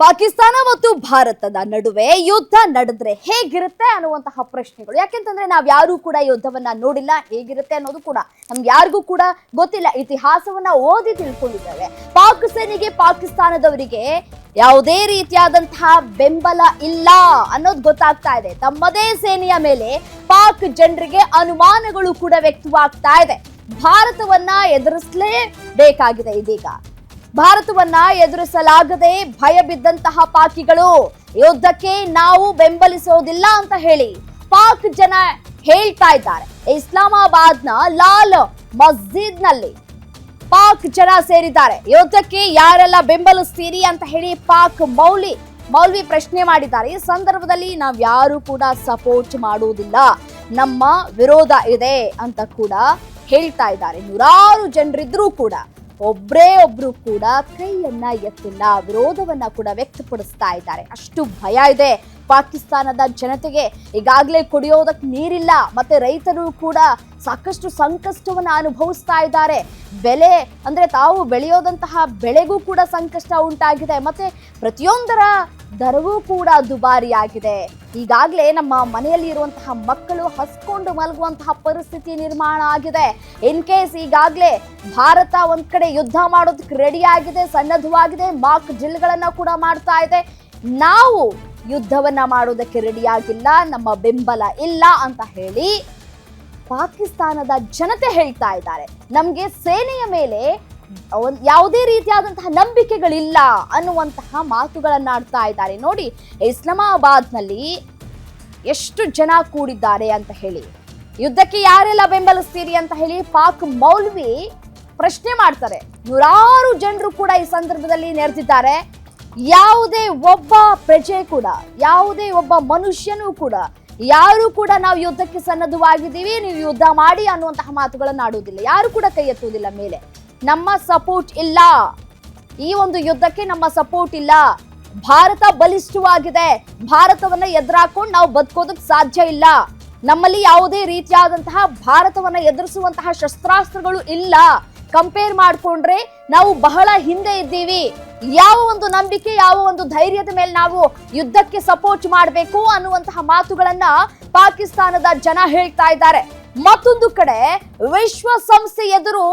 ಪಾಕಿಸ್ತಾನ ಮತ್ತು ಭಾರತದ ನಡುವೆ ಯುದ್ಧ ನಡೆದ್ರೆ ಹೇಗಿರುತ್ತೆ ಅನ್ನುವಂತಹ ಪ್ರಶ್ನೆಗಳು. ಯಾಕೆಂತಂದ್ರೆ ನಾವ್ ಯಾರು ಕೂಡ ಯುದ್ಧವನ್ನ ನೋಡಿಲ್ಲ, ಹೇಗಿರುತ್ತೆ ಅನ್ನೋದು ಕೂಡ ನಮ್ಗೆ ಯಾರಿಗೂ ಕೂಡ ಗೊತ್ತಿಲ್ಲ. ಇತಿಹಾಸವನ್ನ ಓದಿ ತಿಳ್ಕೊಂಡಿದ್ದೇವೆ. ಪಾಕ್ ಸೇನೆಗೆ ಪಾಕಿಸ್ತಾನದವರಿಗೆ ಯಾವುದೇ ರೀತಿಯಾದಂತಹ ಬೆಂಬಲ ಇಲ್ಲ ಅನ್ನೋದು ಗೊತ್ತಾಗ್ತಾ ಇದೆ. ತಮ್ಮದೇ ಸೇನೆಯ ಮೇಲೆ ಪಾಕ್ ಜನರಿಗೆ ಅನುಮಾನಗಳು ಕೂಡ ವ್ಯಕ್ತವಾಗ್ತಾ ಇದೆ. ಭಾರತವನ್ನ ಎದುರಿಸಲೇಬೇಕಾಗಿದೆ. ಇದೀಗ ಭಾರತವನ್ನ ಎದುರಿಸಲಾಗದೆ ಭಯ ಬಿದ್ದಂತಹ ಪಾಕಿಗಳು ಯುದ್ಧಕ್ಕೆ ನಾವು ಬೆಂಬಲಿಸೋದಿಲ್ಲ ಅಂತ ಹೇಳಿ ಪಾಕ್ ಜನ ಹೇಳ್ತಾ ಇದ್ದಾರೆ. ಇಸ್ಲಾಮಾಬಾದ್ನ ಲಾಲ್ ಮಸ್ಜಿದ್ ನಲ್ಲಿ ಪಾಕ್ ಜನ ಸೇರಿದ್ದಾರೆ. ಯುದ್ಧಕ್ಕೆ ಯಾರೆಲ್ಲ ಬೆಂಬಲಿಸ್ತೀರಿ ಅಂತ ಹೇಳಿ ಪಾಕ್ ಮೌಲ್ವಿ ಪ್ರಶ್ನೆ ಮಾಡಿದ್ದಾರೆ. ಈ ಸಂದರ್ಭದಲ್ಲಿ ನಾವ್ ಯಾರು ಕೂಡ ಸಪೋರ್ಟ್ ಮಾಡುವುದಿಲ್ಲ, ನಮ್ಮ ವಿರೋಧ ಇದೆ ಅಂತ ಕೂಡ ಹೇಳ್ತಾ ಇದ್ದಾರೆ. ನೂರಾರು ಜನರಿದ್ರೂ ಕೂಡ ಒಬ್ರು ಕೂಡ ಕೈಯನ್ನ ಎತ್ತಿಲ್ಲ, ವಿರೋಧವನ್ನ ಕೂಡ ವ್ಯಕ್ತಪಡಿಸ್ತಾ ಇದ್ದಾರೆ. ಅಷ್ಟು ಭಯ ಇದೆ ಪಾಕಿಸ್ತಾನದ ಜನತೆಗೆ. ಈಗಾಗಲೇ ಕುಡಿಯೋದಕ್ಕೆ ನೀರಿಲ್ಲ, ಮತ್ತೆ ರೈತರು ಕೂಡ ಸಾಕಷ್ಟು ಸಂಕಷ್ಟವನ್ನ ಅನುಭವಿಸ್ತಾ ಇದ್ದಾರೆ. ಬೆಲೆ ಅಂದ್ರೆ ತಾವು ಬೆಳೆಯೋದಂತಹ ಬೆಳೆಗೂ ಕೂಡ ಸಂಕಷ್ಟ ಉಂಟಾಗಿದೆ, ಮತ್ತೆ ಪ್ರತಿಯೊಂದರ ದರವೂ ಕೂಡ ದುಬಾರಿಯಾಗಿದೆ. ಈಗಾಗಲೇ ನಮ್ಮ ಮನೆಯಲ್ಲಿ ಇರುವಂತಹ ಮಕ್ಕಳು ಹಸ್ಕೊಂಡು ಮಲಗುವಂತಹ ಪರಿಸ್ಥಿತಿ ನಿರ್ಮಾಣ ಆಗಿದೆ. ಇನ್ ಕೇಸ್ ಈಗಾಗಲೇ ಭಾರತ ಒಂದ್ ಕಡೆ ಯುದ್ಧ ಮಾಡೋದಕ್ಕೆ ರೆಡಿ ಆಗಿದೆ, ಸನ್ನದ್ಧವಾಗಿದೆ, ಮಾಕ್ ಡ್ರಿಲ್ಗಳನ್ನ ಕೂಡ ಮಾಡ್ತಾ ಇದೆ. ನಾವು ಯುದ್ಧವನ್ನ ಮಾಡೋದಕ್ಕೆ ರೆಡಿ ಆಗಿಲ್ಲ, ನಮ್ಮ ಬೆಂಬಲ ಇಲ್ಲ ಅಂತ ಹೇಳಿ ಪಾಕಿಸ್ತಾನದ ಜನತೆ ಹೇಳ್ತಾ ಇದ್ದಾರೆ. ನಮ್ಗೆ ಸೇನೆಯ ಮೇಲೆ ಯಾವುದೇ ರೀತಿಯಾದಂತಹ ನಂಬಿಕೆಗಳಿಲ್ಲ ಅನ್ನುವಂತಹ ಮಾತುಗಳನ್ನಾಡ್ತಾ ಇದ್ದಾರೆ. ನೋಡಿ, ಇಸ್ಲಾಮಾಬಾದ್ ನಲ್ಲಿ ಎಷ್ಟು ಜನ ಕೂಡಿದ್ದಾರೆ ಅಂತ ಹೇಳಿ, ಯುದ್ಧಕ್ಕೆ ಯಾರೆಲ್ಲ ಬೆಂಬಲಿಸ್ತೀರಿ ಅಂತ ಹೇಳಿ ಪಾಕ್ ಮೌಲ್ವಿ ಪ್ರಶ್ನೆ ಮಾಡ್ತಾರೆ. ನೂರಾರು ಜನರು ಕೂಡ ಈ ಸಂದರ್ಭದಲ್ಲಿ ನೆರೆದಿದ್ದಾರೆ. ಯಾವುದೇ ಒಬ್ಬ ಪ್ರಜೆ ಕೂಡ, ಯಾವುದೇ ಒಬ್ಬ ಮನುಷ್ಯನೂ ಕೂಡ, ಯಾರು ಕೂಡ ನಾವು ಯುದ್ಧಕ್ಕೆ ಸನ್ನದ್ಧವಾಗಿದ್ದೀವಿ, ನೀವು ಯುದ್ಧ ಮಾಡಿ ಅನ್ನುವಂತಹ ಮಾತುಗಳನ್ನು ಆಡುವುದಿಲ್ಲ. ಯಾರು ಕೂಡ ಕೈ ಎತ್ತುವುದಿಲ್ಲ ಮೇಲೆ. ನಮ್ಮ ಸಪೋರ್ಟ್ ಇಲ್ಲ, ಈ ಒಂದು ಯುದ್ಧಕ್ಕೆ ನಮ್ಮ ಸಪೋರ್ಟ್ ಇಲ್ಲ. ಭಾರತ ಬಲಿಷ್ಠವಾಗಿದೆ, ಭಾರತವನ್ನ ಎದುರಾಕೊಂಡು ನಾವು ಬದುಕೋದಕ್ಕೆ ಸಾಧ್ಯ ಇಲ್ಲ. ನಮ್ಮಲ್ಲಿ ಯಾವುದೇ ರೀತಿಯಾದಂತಹ ಭಾರತವನ್ನ ಎದುರಿಸುವಂತಹ ಶಸ್ತ್ರಾಸ್ತ್ರಗಳು ಇಲ್ಲ. ಕಂಪೇರ್ ಮಾಡಿಕೊಂಡ್ರೆ ನಾವು ಬಹಳ ಹಿಂದೆ ಇದ್ದೀವಿ. ಯಾವ ಒಂದು ನಂಬಿಕೆ, ಯಾವ ಒಂದು ಧೈರ್ಯದ ಮೇಲೆ ನಾವು ಯುದ್ಧಕ್ಕೆ ಸಪೋರ್ಟ್ ಮಾಡಬೇಕು ಅನ್ನುವಂತಹ ಮಾತುಗಳನ್ನ ಪಾಕಿಸ್ತಾನದ ಜನ ಹೇಳ್ತಾ ಇದ್ದಾರೆ. ಮತ್ತೊಂದು ಕಡೆ ವಿಶ್ವಸಂಸ್ಥೆ ಎದುರು